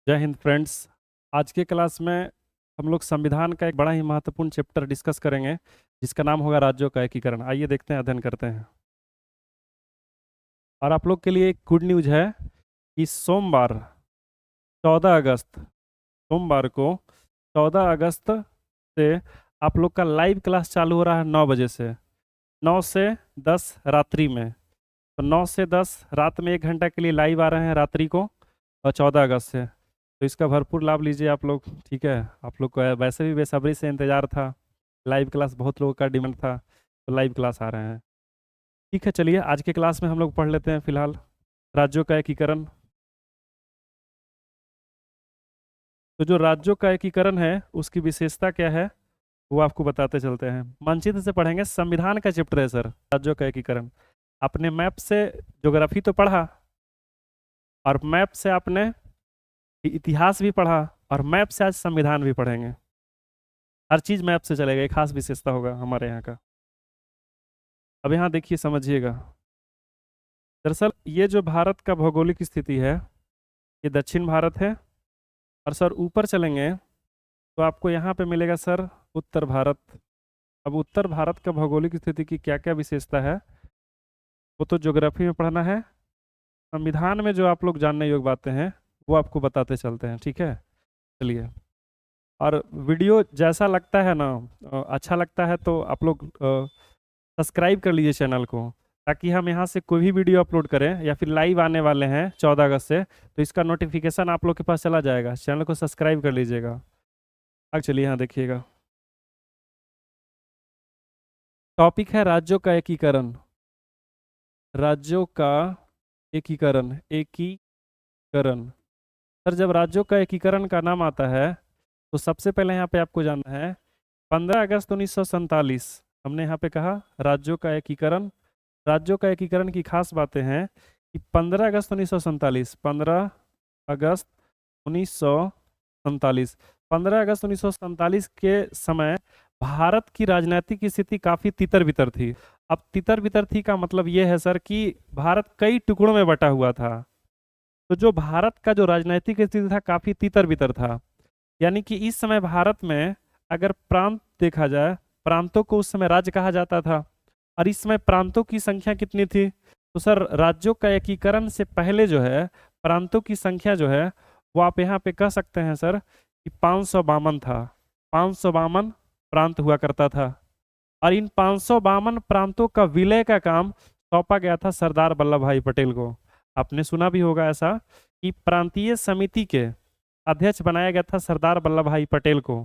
जय हिंद फ्रेंड्स। आज के क्लास में हम लोग संविधान का एक बड़ा ही महत्वपूर्ण चैप्टर डिस्कस करेंगे जिसका नाम होगा राज्यों का एकीकरण। आइए देखते हैं, अध्ययन करते हैं। और आप लोग के लिए एक गुड न्यूज है कि सोमवार 14 अगस्त, सोमवार को 14 अगस्त से आप लोग का लाइव क्लास चालू हो रहा है 9 बजे से। 9 से 10 रात्रि में, तो 9 से 10 रात में 1 घंटा के लिए लाइव आ रहे हैं रात्रि को, और 14 अगस्त से। तो इसका भरपूर लाभ लीजिए आप लोग। ठीक है, आप लोग को वैसे भी बेसब्री से इंतजार था, लाइव क्लास बहुत लोगों का डिमांड था, तो लाइव क्लास आ रहे हैं। ठीक है, चलिए आज के क्लास में हम लोग पढ़ लेते हैं फिलहाल राज्यों का एकीकरण। तो जो राज्यों का एकीकरण है उसकी विशेषता क्या है वो आपको बताते चलते हैं। मानचित्र से पढ़ेंगे, संविधान का चैप्टर है सर राज्यों का एकीकरण। आपने मैप से ज्योग्राफी तो पढ़ा, और मैप से आपने इतिहास भी पढ़ा, और मैप से आज संविधान भी पढ़ेंगे। हर चीज़ मैप से चलेगा, एक खास विशेषता होगा हमारे यहाँ का। अब यहाँ देखिए, समझिएगा। दरअसल ये जो भारत का भौगोलिक स्थिति है, ये दक्षिण भारत है। और सर ऊपर चलेंगे तो आपको यहाँ पे मिलेगा सर उत्तर भारत। अब उत्तर भारत का भौगोलिक स्थिति की क्या क्या विशेषता है वो तो ज्योग्राफी में पढ़ना है। संविधान में जो आप लोग जानने योग्य बातें हैं वो आपको बताते चलते हैं। ठीक है, चलिए। और वीडियो जैसा लगता है ना, अच्छा लगता है तो आप लोग सब्सक्राइब कर लीजिए चैनल को, ताकि हम यहाँ से कोई भी वीडियो अपलोड करें या फिर लाइव आने वाले हैं 14 अगस्त से, तो इसका नोटिफिकेशन आप लोग के पास चला जाएगा। चैनल को सब्सक्राइब कर लीजिएगा। अब चलिए यहाँ देखिएगा, टॉपिक है राज्यों का एकीकरण। राज्यों का एकीकरण, एकीकरण। सर जब राज्यों का एकीकरण का नाम आता है तो सबसे पहले यहाँ पे आपको जानना है 15 अगस्त 1947। हमने यहाँ पे कहा राज्यों का एकीकरण। राज्यों का एकीकरण की खास बातें हैं कि 15 अगस्त 1947, 15 अगस्त 1947, 15 अगस्त 1947 के समय भारत की राजनीतिक स्थिति काफ़ी तितर बितर थी। अब तितर बितर थी का मतलब ये है सर कि भारत कई टुकड़ों में बटा हुआ था। तो जो भारत का जो राजनीतिक स्थिति था काफ़ी तितर बितर था। यानी कि इस समय भारत में अगर प्रांत देखा जाए, प्रांतों को उस समय राज्य कहा जाता था। और इस समय प्रांतों की संख्या कितनी थी? तो सर राज्यों का एकीकरण से पहले जो है प्रांतों की संख्या जो है वो आप यहाँ पे कह सकते हैं सर कि 552 था। 552 प्रांत हुआ करता था। और इन 552 प्रांतों का विलय का काम सौंपा गया था सरदार वल्लभ भाई पटेल को। आपने सुना भी होगा ऐसा कि प्रांतीय समिति के अध्यक्ष बनाया गया था सरदार वल्लभ भाई पटेल को।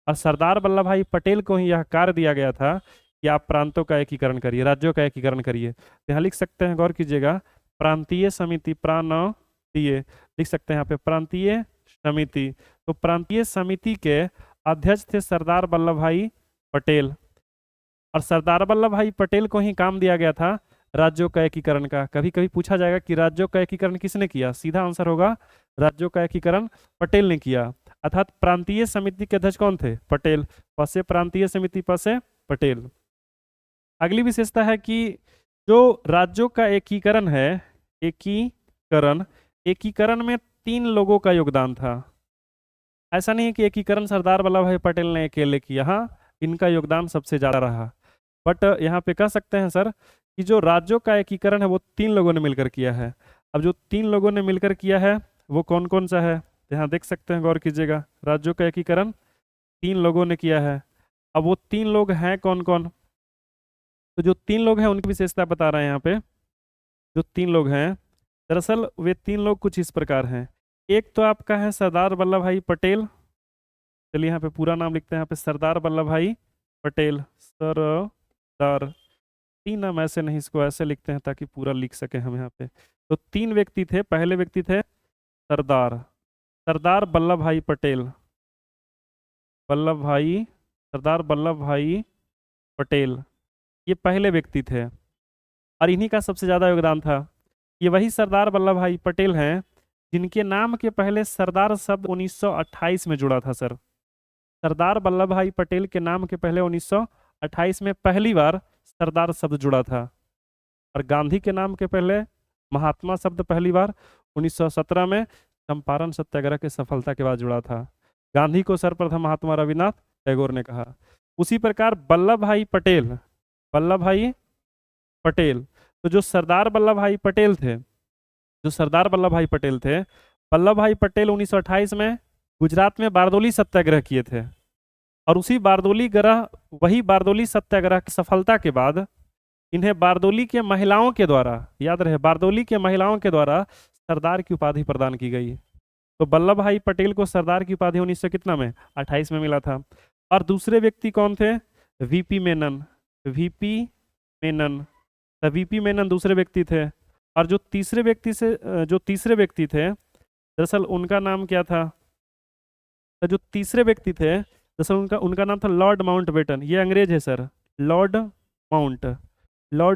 और सरदार वल्लभ भाई पटेल को ही यह कार्य दिया गया था कि आप प्रांतों का एकीकरण करिए, राज्यों का एकीकरण करिए। तो यहाँ लिख सकते हैं, गौर कीजिएगा, प्रांतीय समिति, प्रांतीय लिख सकते हैं यहाँ पे, प्रांतीय समिति। तो प्रांतीय समिति के अध्यक्ष थे सरदार वल्लभ भाई पटेल। और सरदार वल्लभ भाई पटेल को ही काम दिया गया था राज्यों का एकीकरण का। कभी कभी पूछा जाएगा कि राज्यों का एकीकरण किसने किया, सीधा आंसर होगा राज्यों का एकीकरण पटेल ने किया। अर्थात प्रांतीय समिति के अध्यक्ष कौन थे? पटेल। पसे प्रांतीय समिति, पसे पटेल। अगली विशेषता है कि जो राज्यों का एकीकरण है, एकीकरण, एकीकरण में 3 लोगों का योगदान था। ऐसा नहीं है कि एकीकरण सरदार वल्लभ भाई पटेल ने अकेले किया, हाँ इनका योगदान सबसे ज्यादा रहा। बट यहाँ पे कह सकते हैं सर कि जो राज्यों का एकीकरण है वो 3 लोगों ने मिलकर किया है। अब जो 3 लोगों ने मिलकर किया है वो कौन कौन सा है, यहाँ देख सकते हैं, गौर कीजिएगा। राज्यों का एकीकरण 3 लोगों ने किया है। अब वो 3 लोग हैं कौन कौन? तो जो 3 लोग हैं उनकी विशेषता बता रहे हैं यहाँ पे। जो 3 लोग हैं, दरअसल वे 3 लोग कुछ इस प्रकार हैं। एक तो आपका है सरदार वल्लभ भाई पटेल। चलिए यहाँ पे पूरा नाम लिखते हैं, यहाँ पे सरदार वल्लभ भाई पटेल, सरदार। 3 नाम ऐसे नहीं, इसको ऐसे लिखते हैं ताकि पूरा लिख सके हम यहाँ पे। तो 3 व्यक्ति थे। पहले व्यक्ति थे सरदार, सरदार वल्लभ भाई पटेल, वल्लभ भाई, सरदार वल्लभ भाई पटेल, ये पहले व्यक्ति थे। और इन्हीं का सबसे ज्यादा योगदान था। ये वही सरदार वल्लभ भाई पटेल हैं जिनके नाम के पहले सरदार शब्द 1928 में जुड़ा था सर। सरदार वल्लभ भाई पटेल के नाम के पहले 1928 में पहली बार सरदार शब्द जुड़ा था। और गांधी के नाम के पहले महात्मा शब्द पहली बार 1917 में। चंपारण सत्याग्रह की सफलता के बाद जुड़ा था। गांधी को सर्वप्रथम महात्मा रविन्द्रनाथ टैगोर ने कहा। उसी प्रकार वल्लभ भाई पटेल, तो जो सरदार वल्लभ भाई पटेल थे, वल्लभ भाई पटेल 1928 में गुजरात में बारदोली सत्याग्रह किए थे। और वही बारदोली सत्याग्रह की सफलता के बाद इन्हें बारदोली के महिलाओं के द्वारा, याद रहे, बारदोली के महिलाओं के द्वारा सरदार की उपाधि प्रदान की गई। तो वल्लभ भाई पटेल को सरदार की उपाधि 1900 कितना में 28 में मिला था। और दूसरे व्यक्ति कौन थे? वीपी मेनन। तो वीपी मेनन दूसरे व्यक्ति थे। और जो तीसरे व्यक्ति थे, दरअसल उनका नाम क्या था? तो जो तीसरे व्यक्ति थे, दरअसल उनका नाम था लॉर्ड माउंटबेटन। ये अंग्रेज है सर, लॉर्ड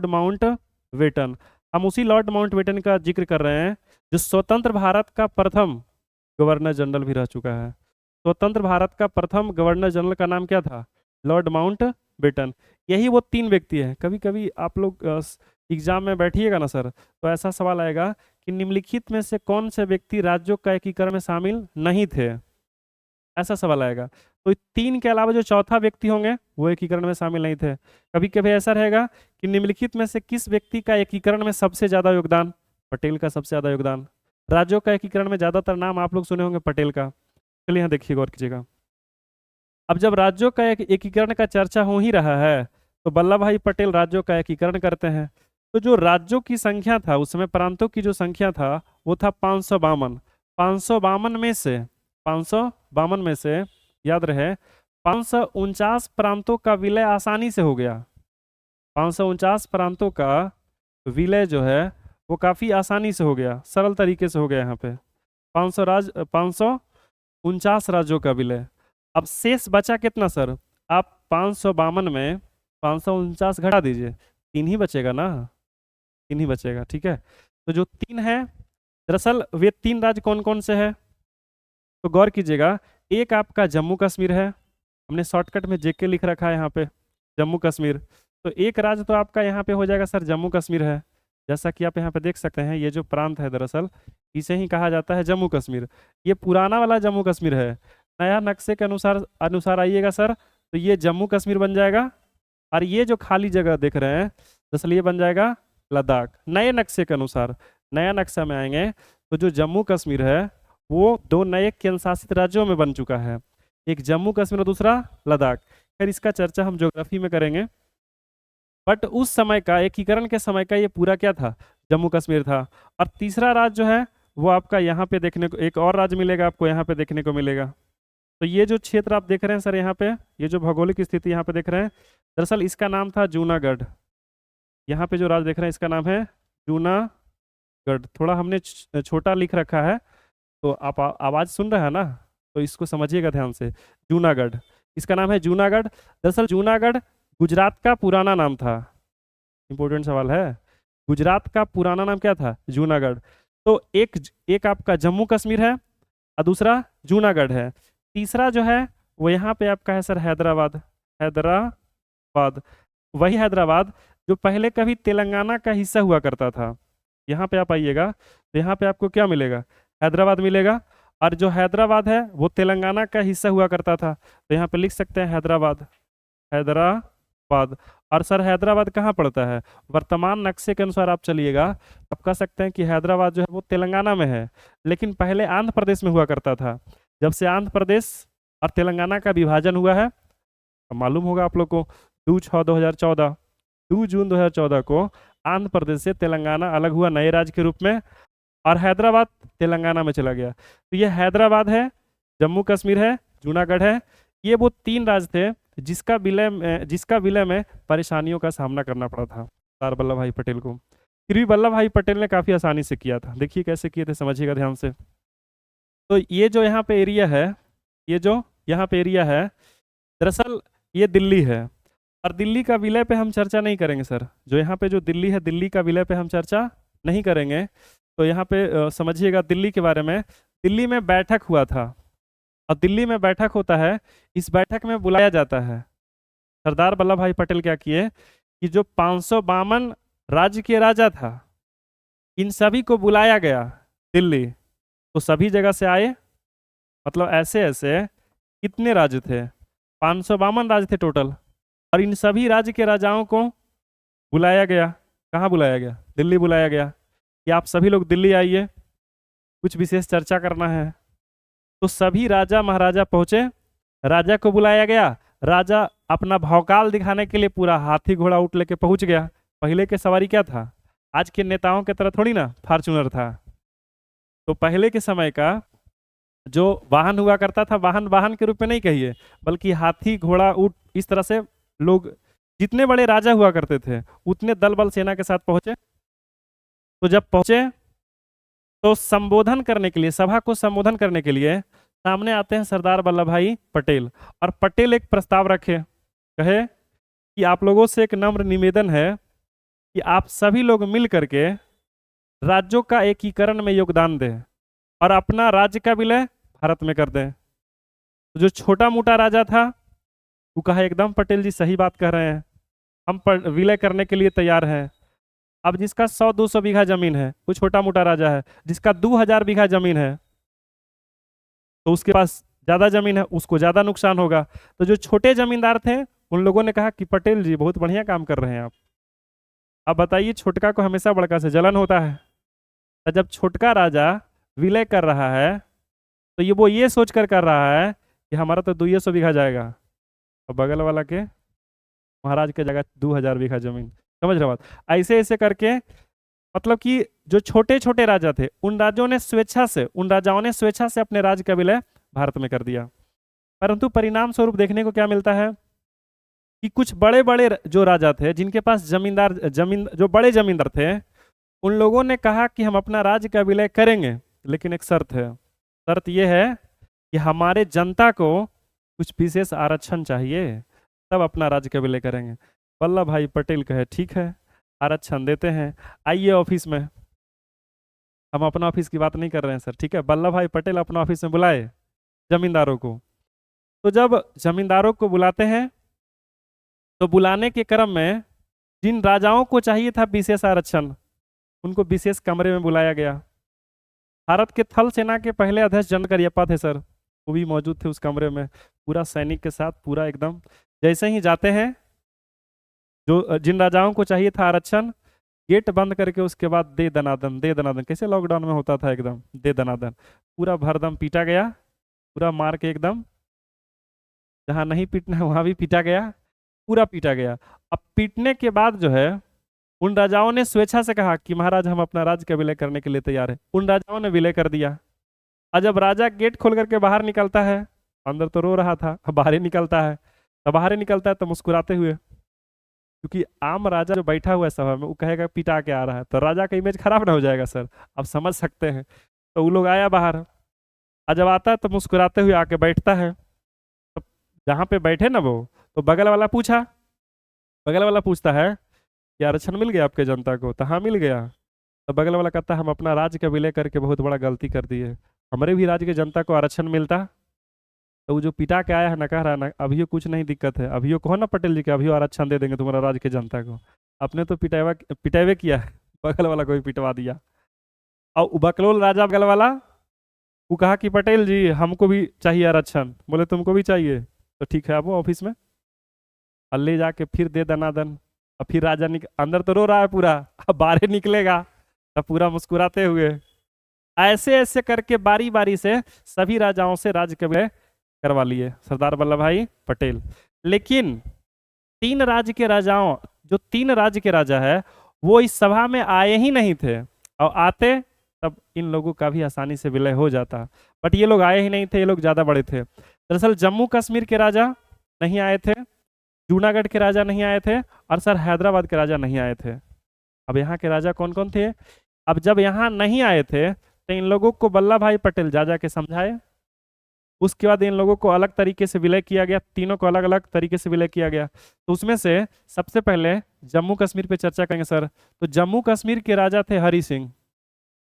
माउंटबेटन। हम उसी लॉर्ड माउंटबेटन का जिक्र कर रहे हैं जो स्वतंत्र भारत का प्रथम गवर्नर जनरल भी रह चुका है। स्वतंत्र भारत का प्रथम गवर्नर जनरल का नाम क्या था? Lord Mountbatten. यही वो तीन व्यक्ति हैं। कभी कभी आप लोग एग्जाम में बैठिएगा ना सर, तो ऐसा सवाल आएगा कि निम्नलिखित में से कौन से व्यक्ति राज्यों का एकीकरण में शामिल नहीं थे, ऐसा सवाल आएगा। तो तीन के अलावा जो चौथा व्यक्ति होंगे वो एकीकरण में शामिल नहीं थे। कभी कभी ऐसा रहेगा कि निम्नलिखित में से किस व्यक्ति का एकीकरण में सबसे ज्यादा योगदान? पटेल का सबसे ज्यादा योगदान। राज्यों का एकीकरण में ज्यादातर नाम आप लोग सुने होंगे पटेल का। चलिए यहाँ देखिए, गौर कीजिएगा। अब जब राज्यों का एकीकरण का चर्चा हो ही रहा है, तो वल्लभ भाई पटेल राज्यों का एकीकरण करते हैं। तो जो राज्यों की संख्या था उस समय, प्रांतों की जो संख्या था वो था 552। 552 में से याद रहे 549 प्रांतों का विलय आसानी से हो गया। 549 प्रांतों का विलय जो है वो काफी आसानी से हो गया, सरल तरीके से हो गया। यहाँ पे 549 राज्यों का विलय। अब शेष बचा कितना सर? आप 552 में 549 घटा दीजिए, 3 ही बचेगा ना, 3 ही बचेगा। ठीक है, तो जो 3 है, दरअसल वे 3 राज्य कौन कौन से हैं? तो गौर कीजिएगा, एक आपका जम्मू कश्मीर है, हमने शॉर्टकट में जेके लिख रखा है यहाँ पे, जम्मू कश्मीर। तो एक राज्य तो आपका यहाँ पे हो जाएगा सर, जम्मू कश्मीर है। जैसा कि आप यहाँ पे देख सकते हैं, ये जो प्रांत है दरअसल इसे ही कहा जाता है जम्मू कश्मीर। ये पुराना वाला जम्मू कश्मीर है। नया नक्शे के अनुसार आइएगा सर, तो ये जम्मू कश्मीर बन जाएगा। और ये जो खाली जगह देख रहे हैं दरअसल ये बन जाएगा लद्दाख। नए नक्शे के अनुसार, नया नक्शा में आएंगे तो जो जम्मू कश्मीर है वो 2 नए केंद्र शासित राज्यों में बन चुका है, एक जम्मू कश्मीर और दूसरा लद्दाख। खैर इसका चर्चा हम ज्योग्राफी में करेंगे। बट उस समय का, एकीकरण के समय का, ये पूरा क्या था? जम्मू कश्मीर था। और तीसरा राज्य जो है वो आपका यहाँ पे देखने को, एक और राज्य मिलेगा आपको यहाँ पे देखने को मिलेगा। तो ये जो क्षेत्र आप देख रहे हैं सर यहाँ पे, ये जो भौगोलिक स्थिति यहाँ पे देख रहे हैं, दरअसल इसका नाम था जूनागढ़। यहाँ पे जो राज्य देख रहे हैं इसका नाम है जूनागढ़। थोड़ा हमने छोटा लिख रखा है, तो आप आवाज़ सुन रहे हैं ना, तो इसको समझिएगा ध्यान से। जूनागढ़, इसका नाम है जूनागढ़। दरअसल जूनागढ़ गुजरात का पुराना नाम था। इंपॉर्टेंट सवाल है, गुजरात का पुराना नाम क्या था? जूनागढ़। तो एक आपका जम्मू कश्मीर है और दूसरा जूनागढ़ है। तीसरा जो है वो यहाँ पे आपका है सर हैदराबाद। वही हैदराबाद जो पहले कभी तेलंगाना का हिस्सा हुआ करता था। यहाँ पे आप आइएगा तो यहाँ पे आपको क्या मिलेगा? हैदराबाद मिलेगा। और जो हैदराबाद है वो तेलंगाना का हिस्सा हुआ करता था, तो यहाँ पे लिख सकते हैं हैदराबाद। और सर हैदराबाद कहाँ पड़ता है? वर्तमान नक्शे के अनुसार आप चलिएगा, आप कह सकते हैं कि हैदराबाद जो है वो तेलंगाना में है, लेकिन पहले आंध्र प्रदेश में हुआ करता था। जब से आंध्र प्रदेश और तेलंगाना का विभाजन हुआ है, मालूम होगा आप लोग को, 2 जून 2014 को आंध्र प्रदेश से तेलंगाना अलग हुआ नए राज्य के रूप में, और हैदराबाद तेलंगाना में चला गया। तो ये हैदराबाद है, जम्मू कश्मीर है, जूनागढ़ है। ये वो 3 राज्य थे जिसका विलय में परेशानियों का सामना करना पड़ा था सरदार वल्लभ भाई पटेल को। फिर भी वल्लभ भाई पटेल ने काफ़ी आसानी से किया था। देखिए कैसे किए थे, समझिएगा ध्यान से। तो ये जो यहाँ पे एरिया है, दरअसल ये दिल्ली है। और दिल्ली का विलय पे हम चर्चा नहीं करेंगे सर। जो यहाँ पे जो दिल्ली है, दिल्ली का विलय पे हम चर्चा नहीं करेंगे। तो यहाँ पे समझिएगा दिल्ली के बारे में। दिल्ली में बैठक हुआ था, और दिल्ली में बैठक होता है, इस बैठक में बुलाया जाता है। सरदार वल्लभ भाई पटेल क्या किए कि जो 552 राज्य के राजा था, इन सभी को बुलाया गया दिल्ली। तो सभी जगह से आए, मतलब ऐसे ऐसे कितने राज्य थे? 552 राज्य थे टोटल। और इन सभी राज्य के राजाओं को बुलाया गया। कहाँ बुलाया गया? दिल्ली बुलाया गया कि आप सभी लोग दिल्ली आइए, कुछ विशेष चर्चा करना है। तो सभी राजा महाराजा पहुंचे, राजा को बुलाया गया। राजा अपना भौकाल दिखाने के लिए पूरा हाथी घोड़ा ऊँट लेके पहुंच गया। पहले के सवारी क्या था? आज के नेताओं की तरह थोड़ी ना फॉर्च्यूनर था। तो पहले के समय का जो वाहन हुआ करता था, वाहन वाहन के रूप में नहीं कहिए, बल्कि हाथी घोड़ा ऊंट, इस तरह से लोग, जितने बड़े राजा हुआ करते थे उतने दल बल सेना के साथ पहुंचे। तो जब पहुंचे तो संबोधन करने के लिए, सभा को संबोधन करने के लिए सामने आते हैं सरदार वल्लभ भाई पटेल। और पटेल एक प्रस्ताव रखे, कहे कि आप लोगों से एक नम्र निवेदन है कि आप सभी लोग मिल करके राज्यों का एकीकरण में योगदान दें और अपना राज्य का विलय भारत में कर दें। तो जो छोटा मोटा राजा था वो कहा, एकदम पटेल जी सही बात कह रहे हैं, हम विलय करने के लिए तैयार हैं। अब जिसका 100-200 बीघा जमीन है वो छोटा मोटा राजा है, जिसका 2000 बीघा जमीन है तो उसके पास ज्यादा जमीन है, उसको ज्यादा नुकसान होगा। तो जो छोटे जमींदार थे उन लोगों ने कहा कि पटेल जी बहुत बढ़िया काम कर रहे हैं आप। अब बताइए, छोटका को हमेशा बड़का से जलन होता है। तो जब छोटका राजा विलय कर रहा है तो ये सोच कर रहा है कि हमारा तो 200 बीघा जाएगा और बगल वाला के महाराज के जगह 2000 बीघा जमीन। समझ रहे बात? ऐसे ऐसे करके, मतलब कि जो छोटे छोटे राजा थे उन राजाओं ने स्वेच्छा से अपने राज्य का विलय भारत में कर दिया। परंतु परिणाम स्वरूप देखने को क्या मिलता है कि कुछ बड़े बड़े जो राजा थे, जिनके पास जमीन जो बड़े जमींदार थे, उन लोगों ने कहा कि हम अपना राज्य का विलय करेंगे, लेकिन एक शर्त है। शर्त यह है कि हमारे जनता को कुछ विशेष आरक्षण चाहिए, तब अपना राज्य का विलय करेंगे। वल्लभ भाई पटेल कहे ठीक है, आरक्षण देते हैं, आइए ऑफिस में। हम अपना ऑफिस की बात नहीं कर रहे हैं सर, ठीक है। वल्लभ भाई पटेल अपना ऑफिस में बुलाए जमींदारों को। तो जब जमींदारों को बुलाते हैं तो बुलाने के क्रम में जिन राजाओं को चाहिए था विशेष आरक्षण, उनको विशेष कमरे में बुलाया गया। भारत के थल सेना के पहले अध्यक्ष जनरल करियप्पा थे सर, वो भी मौजूद थे उस कमरे में, पूरा सैनिक के साथ, पूरा एकदम। जैसे ही जाते हैं, जो जिन राजाओं को चाहिए था आरक्षण, गेट बंद करके उसके बाद दे दनादन, दे दनादन, कैसे लॉकडाउन में होता था एकदम दे दनादन, पूरा भरदम पीटा गया, पूरा मार के एकदम, जहाँ नहीं पीटना है वहां भी पीटा गया, पूरा पीटा गया। अब पीटने के बाद जो है, उन राजाओं ने स्वेच्छा से कहा कि महाराज हम अपना राज्य का विलय करने के लिए तैयार है। उन राजाओं ने विलय कर दिया। और जब राजा गेट खोल करके बाहर निकलता है, अंदर तो रो रहा था, बाहर ही निकलता है, तो बाहर ही निकलता है तो मुस्कुराते हुए, क्योंकि आम राजा जो बैठा हुआ है सभा में वो कहेगा पिटा के आ रहा है, तो राजा का इमेज खराब ना हो जाएगा सर, आप समझ सकते हैं। तो वो लोग आया बाहर, और जब आता है तो मुस्कुराते हुए आके बैठता है। तो जहाँ पे बैठे ना वो, तो बगल वाला पूछता है कि आरक्षण मिल गया आपके जनता को? तो हाँ मिल गया। तो बगल वाला कहता है हम अपना राज्य का विलय करके बहुत बड़ा गलती कर दिए, हमारे भी राज्य के जनता को आरक्षण मिलता। तो वो जो पिटा के आया है ना, कह रहा है ना अभियो कुछ नहीं दिक्कत है, अभियो कहो ना पटेल जी के अभियो आरक्षण दे देंगे तुम्हारा राज्य के जनता को। अपने तो पिटावे किया है, बगल वाला को भी पिटवा दिया। और बकलोल राजा बगल वाला, वो कहा कि पटेल जी हमको भी चाहिए आरक्षण। बोले तुमको भी चाहिए, तो ठीक है, आओ ऑफिस में। और ले जाके फिर दे दनादन। और फिर राजा अंदर तो रो रहा है पूरा, अब बाहर निकलेगा तब पूरा मुस्कुराते हुए। ऐसे ऐसे करके बारी बारी से सभी राजाओं से राज्य के विलय करवा लिए सरदार वल्लभ भाई पटेल। लेकिन तीन राज्य के राजा है वो इस सभा में आए ही नहीं थे, और आते तब इन लोगों का भी आसानी से विलय हो जाता। बट ये लोग आए ही नहीं थे, ये लोग ज्यादा बड़े थे। दरअसल जम्मू कश्मीर के राजा नहीं आए थे, जूनागढ़ के राजा नहीं आए थे, और सर हैदराबाद के राजा नहीं आए थे। अब यहाँ के राजा कौन कौन थे? अब जब यहाँ नहीं आए थे तो इन लोगों को वल्लभ भाई पटेल जा के समझाए। उसके बाद इन लोगों को अलग तरीके से विलय किया गया, तीनों को अलग अलग तरीके से विलय किया गया। तो उसमें से सबसे पहले जम्मू कश्मीर पे चर्चा करेंगे सर। तो जम्मू कश्मीर के राजा थे हरि सिंह।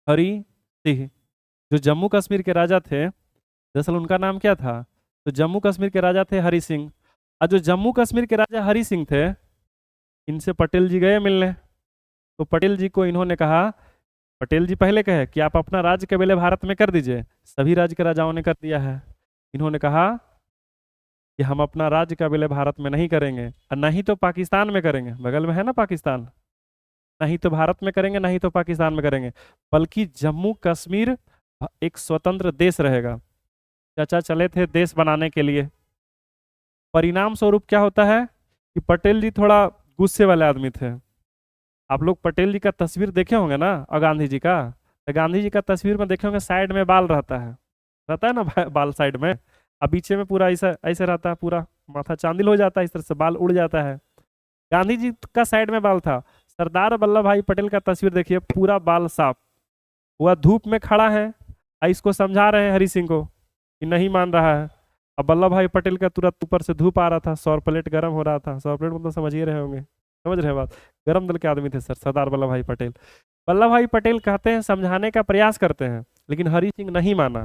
जो जम्मू कश्मीर के राजा थे, दरअसल उनका नाम क्या था? तो जम्मू कश्मीर के राजा थे हरि सिंह। और जो जम्मू कश्मीर के राजा हरि सिंह थे, इनसे पटेल जी गए मिलने। तो पटेल जी को इन्होंने कहा, पटेल जी पहले कहे कि आप अपना राज्य का विलय भारत में कर दीजिए, सभी राज्य के राजाओं ने कर दिया है। इन्होंने कहा कि हम अपना राज्य का विलय भारत में नहीं करेंगे, और नहीं तो पाकिस्तान में करेंगे, बगल में है ना पाकिस्तान, नहीं तो भारत में करेंगे नहीं तो पाकिस्तान में करेंगे, बल्कि जम्मू कश्मीर एक स्वतंत्र देश रहेगा। चाचा चले थे देश बनाने के लिए। परिणाम स्वरूप क्या होता है कि पटेल जी थोड़ा गुस्से वाले आदमी थे। आप लोग पटेल जी का तस्वीर देखे होंगे ना, और गांधी जी का, तो गांधी जी का तस्वीर में देखे होंगे साइड में बाल रहता है ना बाल साइड में, अब पीछे में पूरा ऐसा ऐसे रहता है, पूरा माथा चांदिल हो जाता है, इस तरह से बाल उड़ जाता है। गांधी जी का साइड में बाल था। सरदार वल्लभ भाई पटेल का तस्वीर देखिए, पूरा बाल साफ, वह धूप में खड़ा है और इसको समझा रहे हैं हरि सिंह को कि नहीं मान रहा है। अब वल्लभ भाई पटेल का तुरंत ऊपर से धूप आ रहा था, सौर प्लेट गर्म हो रहा था। सौर प्लेट मतलब समझ ही रहे होंगे, समझ रहे हैं बात, गर्म दल के आदमी थे सर सरदार वल्लभ भाई पटेल। वल्लभ भाई पटेल कहते हैं, समझाने का प्रयास करते हैं, लेकिन हरि सिंह नहीं माना।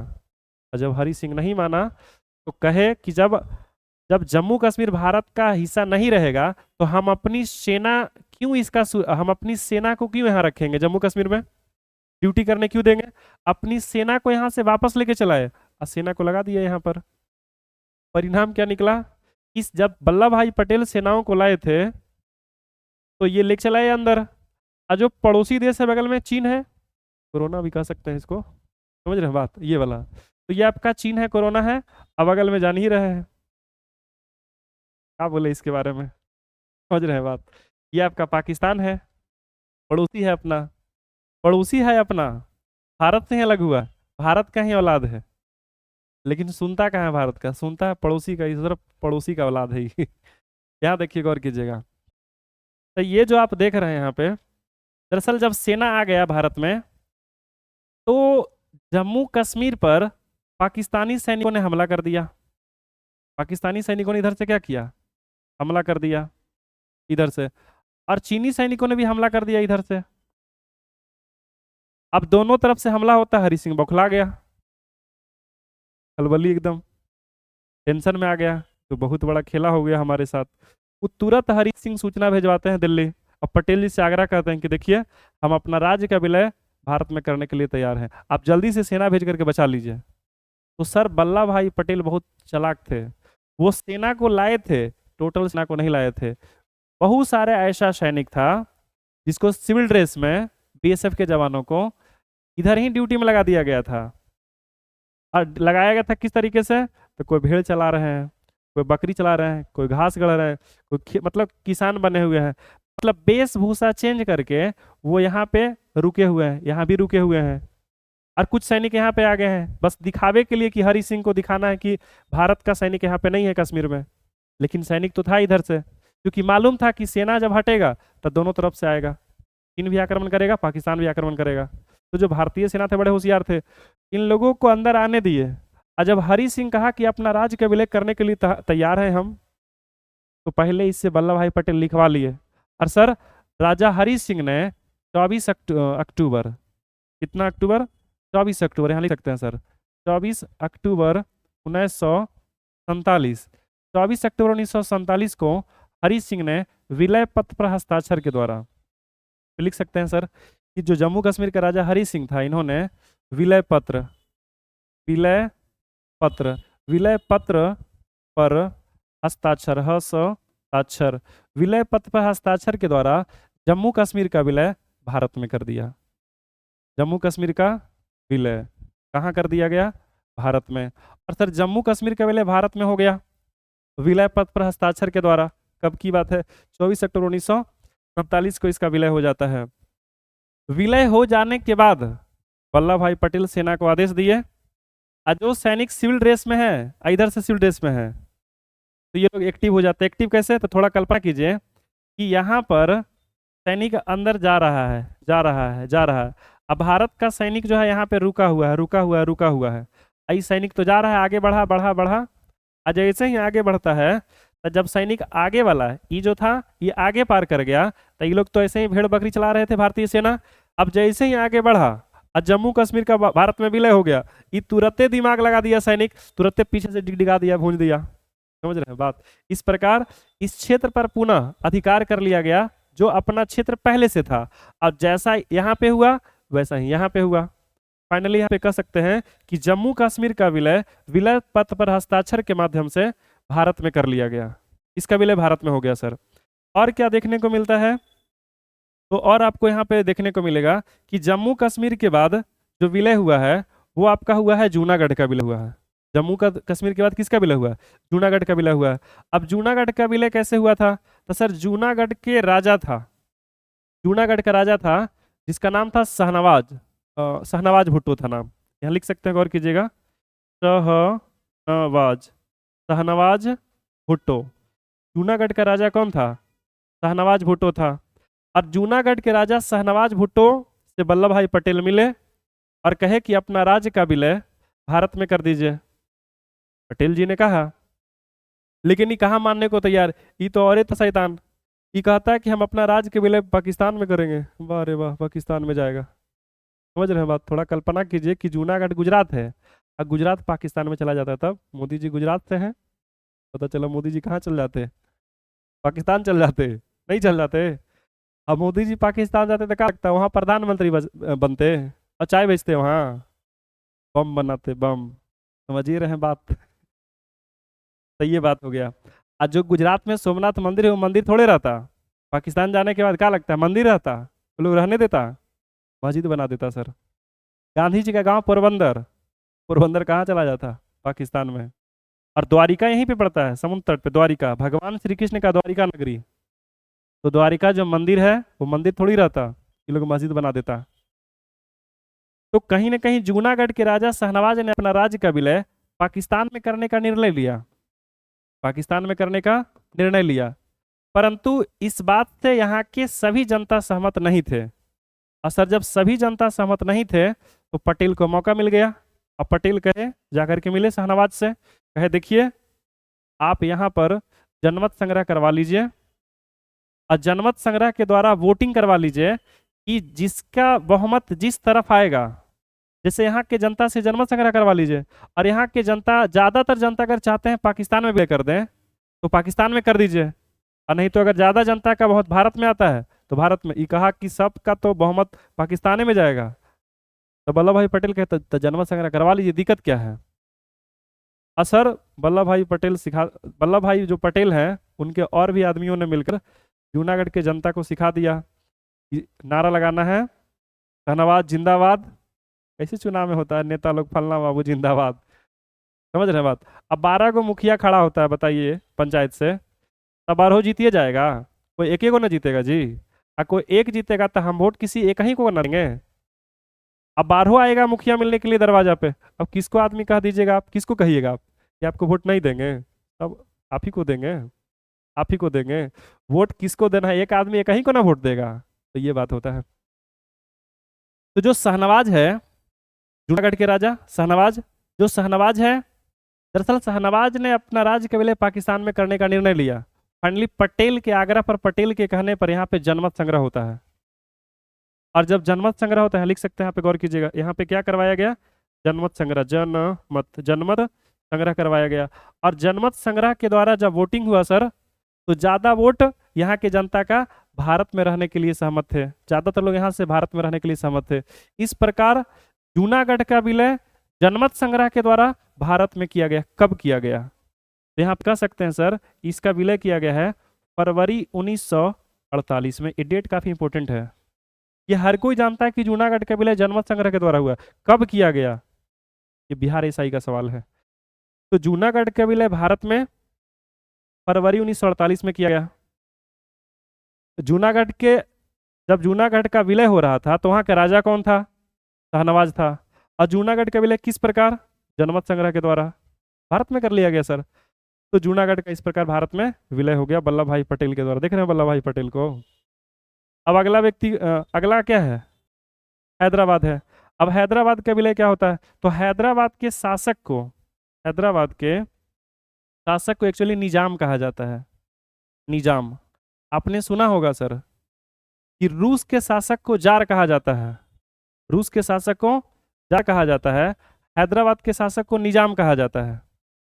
और जब हरि सिंह नहीं माना तो कहे कि जब जब जम्मू कश्मीर भारत का हिस्सा नहीं रहेगा तो हम अपनी सेना हम अपनी सेना को क्यों यहाँ रखेंगे, जम्मू कश्मीर में ड्यूटी करने क्यों देंगे, अपनी सेना को यहाँ से वापस लेके चलाए, और सेना को लगा दिया यहाँ पर। परिणाम क्या निकला, इस जब वल्लभ भाई पटेल सेनाओं को लाए थे तो ये लेके चलाए अंदर, और जो पड़ोसी देश है बगल में चीन है, कोरोना भी कह सकते हैं इसको, समझ रहे हैं बात, ये वाला, तो ये आपका चीन है, कोरोना है, अब बगल में जान ही रहे हैं, क्या बोले इसके बारे में, समझ रहे हैं बात। ये आपका पाकिस्तान है, पड़ोसी है अपना, पड़ोसी है अपना, भारत से ही अलग हुआ, भारत का ही औलाद है, लेकिन सुनता कहाँ है भारत का, सुनता है पड़ोसी का, इस तरफ पड़ोसी का औलाद है ये। यहाँ देखिए गौर कीजिएगा। तो ये जो आप देख रहे हैं यहाँ पे, दरअसल जब सेना आ गया भारत में तो जम्मू कश्मीर पर पाकिस्तानी सैनिकों ने हमला कर दिया। पाकिस्तानी सैनिकों ने इधर से क्या किया, हमला कर दिया इधर से, और चीनी सैनिकों ने भी हमला कर दिया इधर से। अब दोनों तरफ से हमला होता, हरि सिंह बौखला गया, खलबली एकदम टेंशन में आ गया, तो बहुत बड़ा खेला हो गया हमारे साथ। वो तुरंत हरि सिंह सूचना भेजवाते हैं दिल्ली, और पटेल जी से आग्रह करते हैं कि देखिए हम अपना राज्य का विलय भारत में करने के लिए तैयार हैं, आप जल्दी से सेना भेज करके बचा लीजिए। तो सर वल्लभ भाई पटेल बहुत चालाक थे, वो सेना को लाए थे, टोटल सेना को नहीं लाए थे, बहुत सारे ऐसा सैनिक था जिसको सिविल ड्रेस में, बीएसएफ के जवानों को इधर ही ड्यूटी में लगा दिया गया था। और लगाया गया था किस तरीके से, तो कोई भेड़ चला रहे हैं, कोई बकरी चला रहे हैं, कोई घास गढ़ रहे हैं, कोई मतलब किसान बने हुए हैं, मतलब वेशभूषा चेंज करके वो यहाँ पे रुके हुए हैं, यहाँ भी रुके हुए हैं। और कुछ सैनिक यहाँ पे आ गए हैं बस दिखावे के लिए कि हरि सिंह को दिखाना है कि भारत का सैनिक यहाँ पे नहीं है कश्मीर में, लेकिन सैनिक तो था इधर से, क्योंकि मालूम था कि सेना जब हटेगा तो दोनों तरफ से आएगा, चीन भी आक्रमण करेगा, पाकिस्तान भी आक्रमण करेगा। तो जो भारतीय सेना थे बड़े होशियार थे, इन लोगों को अंदर आने दिए। और जब हरि सिंह कहा कि अपना राज्य का विलय करने के लिए तैयार हैं हम, तो पहले इससे वल्लभ भाई पटेल लिखवा लिए। और सर राजा हरि सिंह ने 24 अक्टूबर, कितना अक्टूबर, 24 अक्टूबर, यहाँ लिख सकते हैं सर, 24 अक्टूबर 1947, 24 अक्टूबर 1947 को हरि सिंह ने विलय पत्र पर हस्ताक्षर के द्वारा, लिख सकते हैं सर कि जो जम्मू कश्मीर का राजा हरि सिंह था, इन्होंने विलय पत्र पर हस्ताक्षर विलय पत्र पर हस्ताक्षर के द्वारा जम्मू कश्मीर का विलय भारत में कर दिया। जम्मू कश्मीर का विलय कहाँ कर दिया गया, भारत में। और सर जम्मू कश्मीर का विलय भारत में हो गया विलय पत्र पर हस्ताक्षर के द्वारा, कब की बात है, 24 अक्टूबर 1947 को इसका विलय हो जाता है। विलय हो जाने के बाद वल्लभ भाई पटेल सेना को आदेश दिए, जो सैनिक सिविल ड्रेस में है, इधर से सिविल ड्रेस में है, तो ये लोग एक्टिव हो जाते हैं। एक्टिव कैसे, तो थोड़ा कल्पना कीजिए कि यहाँ पर सैनिक अंदर जा रहा है। अब भारत का सैनिक जो है यहाँ पे रुका हुआ है। आई सैनिक तो जा रहा है, आगे बढ़ा, और जैसे ही आगे बढ़ता है तो जब सैनिक आगे वाला है, ये जो था ये आगे पार कर गया, तो ये लोग तो ऐसे ही भेड़ बकरी चला रहे थे भारतीय सेना। अब जैसे ही आगे बढ़ा और जम्मू कश्मीर का भारत में विलय हो गया, ये तुरंते दिमाग लगा दिया सैनिक, तुरंते पीछे से डिगडिगा दिया, भूंज दिया, समझ रहे हैं बात। इस प्रकार इस क्षेत्र पर पुनः अधिकार कर लिया गया जो अपना क्षेत्र पहले से था। अब जैसा यहाँ पे हुआ वैसा ही यहाँ पे हुआ। फाइनली यहाँ पे कह सकते हैं कि जम्मू कश्मीर का विलय विलय पत्र पर हस्ताक्षर के माध्यम से भारत में कर लिया गया। इसका विलय भारत में हो गया सर। और क्या देखने को मिलता है, तो और आपको यहाँ पे देखने को मिलेगा कि जम्मू कश्मीर के बाद जो विलय हुआ है वो आपका हुआ है जूनागढ़ का विलय हुआ है। जम्मू का कश्मीर के बाद किसका विलय हुआ है? जूनागढ़ का विलय हुआ है। अब जूनागढ़ का विलय कैसे हुआ था? तो सर जूनागढ़ के राजा था, जूनागढ़ का राजा था जिसका नाम था शाहनवाज, शाहनवाज भुट्टो था नाम, यहाँ लिख सकते हैं, गौर कीजिएगा, शाहनवाज, शाहनवाज भुट्टो। जूनागढ़ का राजा कौन था? शाहनवाज भुट्टो था। और जूनागढ़ के राजा शाहनवाज भुट्टो से वल्लभ भाई पटेल मिले और कहे कि अपना राज्य का विलय भारत में कर दीजिए। पटेल जी ने कहा, लेकिन ये कहाँ मानने को तैयार, ये तो और था शैतान, ये कहता है कि हम अपना राज्य के विलय पाकिस्तान में करेंगे। वाह रे वाह, पाकिस्तान में जाएगा। समझ रहे हैं बात? थोड़ा कल्पना कीजिए कि जूनागढ़ गुजरात है और गुजरात पाकिस्तान में चला जाता है, तब मोदी जी गुजरात से हैं, पता चला मोदी जी कहाँ चल जाते? पाकिस्तान चल जाते? नहीं चल जाते। अब मोदी जी पाकिस्तान जाते तो क्या लगता है, वहाँ प्रधानमंत्री बनते और चाय बेचते वहाँ, बम बनाते, बम। समझ ही रहे हैं बात? तो ये बात हो गया। आज जो गुजरात में सोमनाथ मंदिर है वो मंदिर थोड़े रहता, पाकिस्तान जाने के बाद क्या लगता है मंदिर रहता, वो लोग रहने देता, मस्जिद बना देता सर। गांधी जी का गांव पोरबंदर, पोरबंदर कहाँ चला जाता? पाकिस्तान में। और द्वारिका यहीं पे पड़ता है, समुद्र तट पे द्वारिका, भगवान श्री कृष्ण का द्वारिका नगरी। तो द्वारिका जो मंदिर है वो मंदिर थोड़ी रहता, ये लोग मस्जिद बना देता। तो कहीं ना कहीं जूनागढ़ के राजा शाहनवाज ने अपना राज्य का विलय पाकिस्तान में करने का निर्णय लिया, पाकिस्तान में करने का निर्णय लिया। परंतु इस बात से यहाँ के सभी जनता सहमत नहीं थे। और सर जब सभी जनता सहमत नहीं थे तो पटेल को मौका मिल गया। अब पटेल कहे, जाकर के मिले शाहनवाज से, कहे देखिए आप यहाँ पर जनमत संग्रह करवा लीजिए और जनमत संग्रह के द्वारा वोटिंग करवा लीजिए कि जिसका बहुमत जिस तरफ आएगा, जैसे यहाँ के जनता से जनमत संग्रह करवा लीजिए और यहाँ के जनता, ज्यादातर जनता अगर चाहते हैं पाकिस्तान में विलय कर दें तो पाकिस्तान में कर दीजिए, और नहीं तो अगर ज्यादा जनता का बहुत भारत में आता है तो भारत में। ये कहा कि सबका तो बहुमत पाकिस्तान में जाएगा। तो वल्लभ भाई पटेल कहते तो जनमत संग्रह करवा लीजिए, दिक्कत क्या है? असर वल्लभ भाई पटेल वल्लभ भाई जो पटेल हैं उनके और भी आदमियों ने मिलकर जूनागढ़ के जनता को सिखा दिया कि नारा लगाना है, धन्यवाद जिंदाबाद। कैसे चुनाव में होता है, नेता लोग फलना बाबू जिंदाबाद। समझ रहे हैं बात? अब 12 को मुखिया खड़ा होता है, बताइए पंचायत से, तब 12 जीतिए जाएगा? कोई एक ही को ना जीतेगा जी। और कोई एक जीतेगा तो हम वोट किसी एक ही को ना देंगे। अब 12 आएगा मुखिया मिलने के लिए दरवाजा पे, अब किसको आदमी कह दीजिएगा आप, किसको कहिएगा आप कि आपको वोट नहीं देंगे? अब आप ही को देंगे, आप ही को देंगे। वोट किसको देना है, एक आदमी एक ही को ना वोट देगा। तो ये बात होता है। तो जो शाहनवाज है, जूनागढ़ के राजा शाहनवाज, जो शाहनवाज है, दरअसल शाहनवाज ने अपना राज्य के विलय पाकिस्तान में करने का निर्णय लिया। फाइनली पटेल के आग्रह पर, पटेल के कहने पर यहाँ पे जनमत संग्रह होता है। और जब जनमत संग्रह होता है, लिख सकते हैं यहाँ पे, गौर कीजिएगा, यहाँ पे क्या करवाया गया? जनमत संग्रह, जनमत संग्रह करवाया गया। और जनमत संग्रह के द्वारा जब वोटिंग हुआ सर, तो ज्यादा वोट यहाँ के जनता का भारत में रहने के लिए सहमत थे, ज्यादातर लोग यहाँ से भारत में रहने के लिए सहमत थे। इस प्रकार जूनागढ़ का विलय जनमत संग्रह के द्वारा भारत में किया गया। कब किया गया? तो यहाँ कह सकते हैं सर इसका विलय किया गया है फरवरी 1948 में। ये डेट काफी इंपॉर्टेंट है, ये हर कोई जानता है कि जूनागढ़ का विलय जनमत संग्रह के द्वारा हुआ। कब किया गया? ये बिहार एसआई का सवाल है। तो जूनागढ़ का विलय भारत में फरवरी 1948 में किया गया। जूनागढ़ के, जब जूनागढ़ का विलय हो रहा था तो वहां का राजा कौन था? शाहनवाज था। और जूनागढ़ का विलय किस प्रकार? जनमत संग्रह के द्वारा भारत में कर लिया गया सर। तो जूनागढ़ का इस प्रकार भारत में विलय हो गया वल्लभ भाई पटेल के द्वारा। देख रहे हैं वल्लभ भाई पटेल को? अब अगला व्यक्ति, अगला क्या है? हैदराबाद है। अब हैदराबाद का विलय क्या होता है? तो हैदराबाद के शासक को, हैदराबाद के शासक को एक्चुअली निजाम कहा जाता है। निजाम आपने सुना होगा सर कि रूस के शासक को जार कहा जाता है, रूस के शासक को जार कहा जाता है, हैदराबाद के शासक को निजाम कहा जाता है।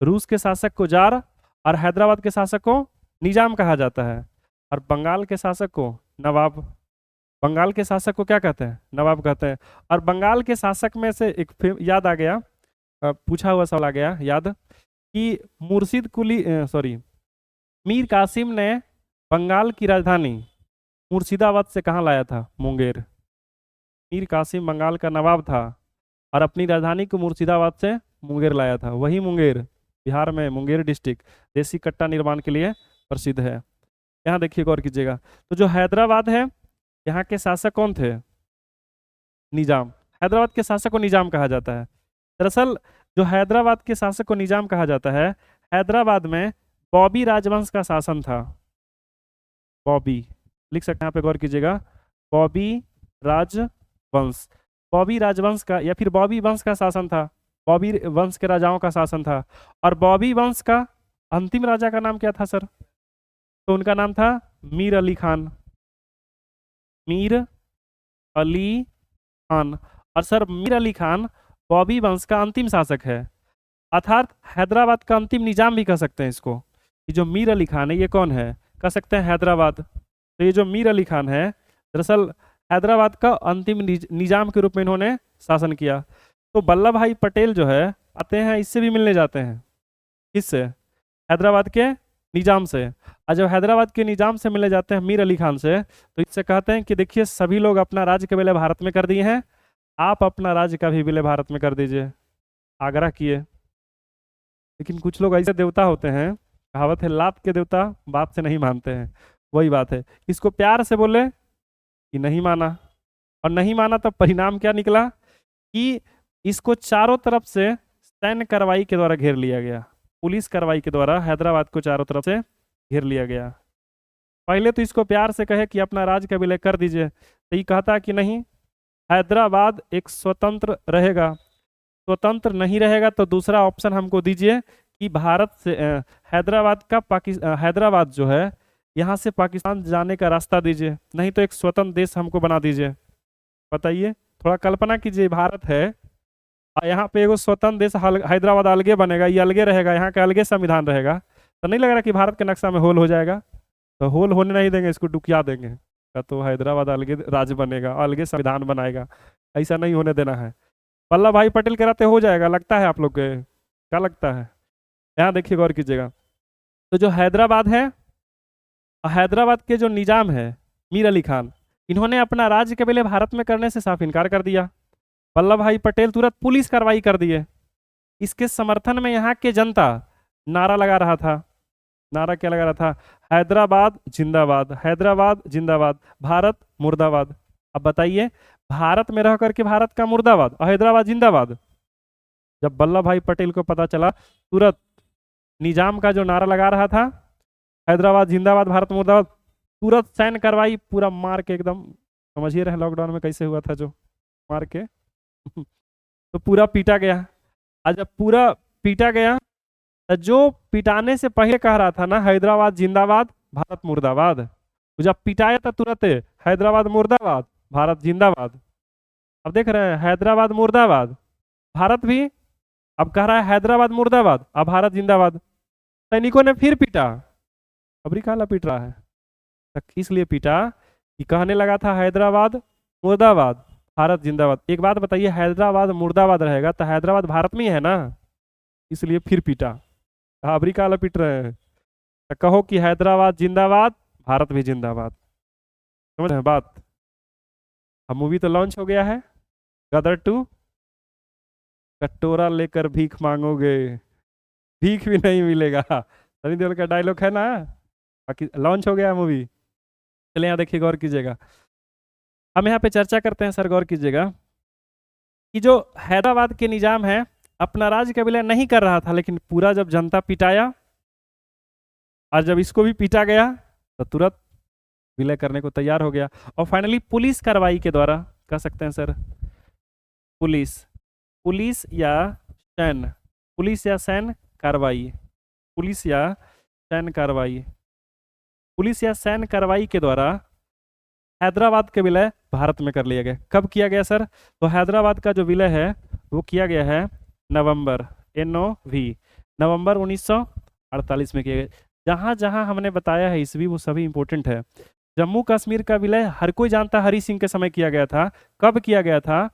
रूस के शासक को जार और हैदराबाद के शासक को निजाम कहा जाता है, और बंगाल के शासक को नवाब। बंगाल के शासक को क्या कहते हैं? नवाब कहते हैं। और बंगाल के शासक में से एक याद आ गया, पूछा हुआ सवाल आ गया याद, कि मुर्शिद कुली सॉरी मीर कासिम ने बंगाल की राजधानी मुर्शिदाबाद से कहाँ लाया था? मुंगेर। मीर कासिम बंगाल का नवाब था और अपनी राजधानी को मुर्शिदाबाद से मुंगेर लाया था। वही मुंगेर, बिहार में मुंगेर डिस्ट्रिक्ट देसी कट्टा निर्माण के लिए प्रसिद्ध है। यहाँ देखिए, गौर कीजिएगा। तो जो हैदराबाद है, यहाँ के शासक कौन थे? निजाम। हैदराबाद के शासक को निजाम कहा जाता है। दरअसल जो हैदराबाद के शासक को निजाम कहा जाता है, हैदराबाद में बॉबी राजवंश का शासन था। बॉबी लिख सकते हैं यहाँ पे, गौर कीजिएगा। बॉबी राजवंश, बॉबी राजवंश का या फिर बॉबी वंश का शासन था। बॉबी वंश के राजाओं का शासन था। और बॉबी वंश का अंतिम राजा का नाम क्या था सर? तो उनका नाम था मीर अली खान। मीर अली खान। और सर मीर अली खान बॉबी वंश का अंतिम शासक है, अर्थात हैदराबाद का अंतिम निजाम भी कह सकते हैं इसको। ये जो मीर अली खान है, ये कौन है? कह सकते हैं हैदराबाद। तो ये जो मीर अली खान है, दरअसल हैदराबाद का अंतिम निजाम के रूप में इन्होंने शासन किया। तो वल्लभ भाई पटेल जो है, आते हैं इससे भी मिलने जाते हैं। किससे? हैदराबाद के निजाम से। और जब हैदराबाद के निजाम से मिलने जाते हैं मीर अली खान से, तो इससे कहते हैं कि देखिए, सभी लोग अपना राज्य का विलय भारत में कर दिए हैं, आप अपना राज्य का भी विलय भारत में कर दीजिए। आग्रह किए। लेकिन कुछ लोग ऐसे देवता होते हैं, कहावत है लात के देवता बात से नहीं मानते हैं। वही बात है, इसको प्यार से बोले कि नहीं माना, और नहीं माना तब परिणाम क्या निकला कि इसको चारों तरफ से सैन्य कार्रवाई के द्वारा घेर लिया गया। पुलिस कार्रवाई के द्वारा हैदराबाद को चारों तरफ से घेर लिया गया। पहले तो इसको प्यार से कहे कि अपना राज्य का विलय कर दीजिए, तो ये कहता कि नहीं, हैदराबाद एक स्वतंत्र रहेगा। स्वतंत्र नहीं रहेगा तो दूसरा ऑप्शन हमको दीजिए कि भारत से हैदराबाद जो है, यहाँ से पाकिस्तान जाने का रास्ता दीजिए, नहीं तो एक स्वतंत्र देश हमको बना दीजिए। बताइए, थोड़ा कल्पना कीजिए, भारत है और यहाँ पे एगो स्वतंत्र देश हैदराबाद अलगे बनेगा, ये अलगे रहेगा, यहाँ का अलगे संविधान रहेगा। तो नहीं लग रहा कि भारत के नक्शा में होल हो जाएगा? तो होल होने नहीं देंगे, इसको डुकिया देंगे। तो हैदराबाद अलगे राज्य बनेगा, अलगे संविधान बनाएगा, ऐसा नहीं होने देना है। वल्लभ भाई पटेल कराते हो जाएगा, लगता है आप लोग के? क्या लगता है? यहाँ देखिए, गौर कीजिएगा। तो जो हैदराबाद है, हैदराबाद के जो निजाम है मीर अली खान, इन्होंने अपना राज्य के विलय भारत में करने से साफ इनकार कर दिया। वल्लभ भाई पटेल तुरंत पुलिस कार्रवाई कर दिए। इसके समर्थन में यहाँ के जनता नारा लगा रहा था। नारा क्या लगा रहा था? हैदराबाद जिंदाबाद, हैदराबाद जिंदाबाद, भारत मुर्दाबाद। अब बताइए, भारत में रह करके भारत का मुर्दाबाद और हैदराबाद जिंदाबाद। जब वल्लभ भाई पटेल को पता चला, तुरंत निजाम का जो नारा लगा रहा था, हैदराबाद जिंदाबाद, भारत मुर्दाबाद, तुरंत सैन्य कार्रवाई, पूरा मार के एकदम, समझिए रहे लॉकडाउन में कैसे हुआ था, जो मार के तो पूरा पीटा गया। और जब पूरा पीटा गया, तो जो पिटाने से पहले कह रहा था ना हैदराबाद जिंदाबाद भारत मुर्दाबाद, तो जब पिटाया था तुरंत हैदराबाद मुर्दाबाद भारत जिंदाबाद। अब देख रहे हैं, हैदराबाद मुर्दाबाद, भारत भी अब कह रहा है हैदराबाद मुर्दाबाद अब भारत जिंदाबाद। सैनिकों ने फिर पीटा, अबरी काला पीट रहा है, इसलिए पीटा कि कहने लगा था हैदराबाद मुर्दाबाद भारत जिंदाबाद। एक बात बताइए, हैदराबाद मुर्दाबाद रहेगा तो हैदराबाद भारत में ही है ना, इसलिए फिर पीटा। अबरी काला पीट रहे हैं, तो कहो कि हैदराबाद जिंदाबाद भारत भी जिंदाबाद। समझ रहे हैं बात? अब मूवी तो लॉन्च हो गया है, गदर 2। कटोरा लेकर भीख मांगोगे, भीख भी नहीं मिलेगा, सनी देओल का डायलॉग है ना। बाकी लॉन्च हो गया मूवी। चलिए यहाँ देखिए, गौर कीजिएगा। हम यहाँ पे चर्चा करते हैं सर, गौर कीजिएगा कि जो हैदराबाद के निजाम है, अपना राज्य का विलय नहीं कर रहा था, लेकिन पूरा जब जनता पिटाया और जब इसको भी पीटा गया, तो तुरंत विलय करने को तैयार हो गया। और फाइनली पुलिस कार्रवाई के द्वारा, कह सकते हैं सर, पुलिस या सैन्य कार्रवाई, पुलिस या सैन्य कार्रवाई के द्वारा हैदराबाद के विलय भारत में कर लिया गया। कब किया गया सर? तो हैदराबाद का जो विलय है वो किया गया है नवंबर 1948 में किया गया। जहाँ जहाँ हमने बताया है ईस्वी, वो सभी इंपॉर्टेंट है। जम्मू कश्मीर का विलय हर कोई जानता हरि सिंह के समय किया गया था। कब किया गया था?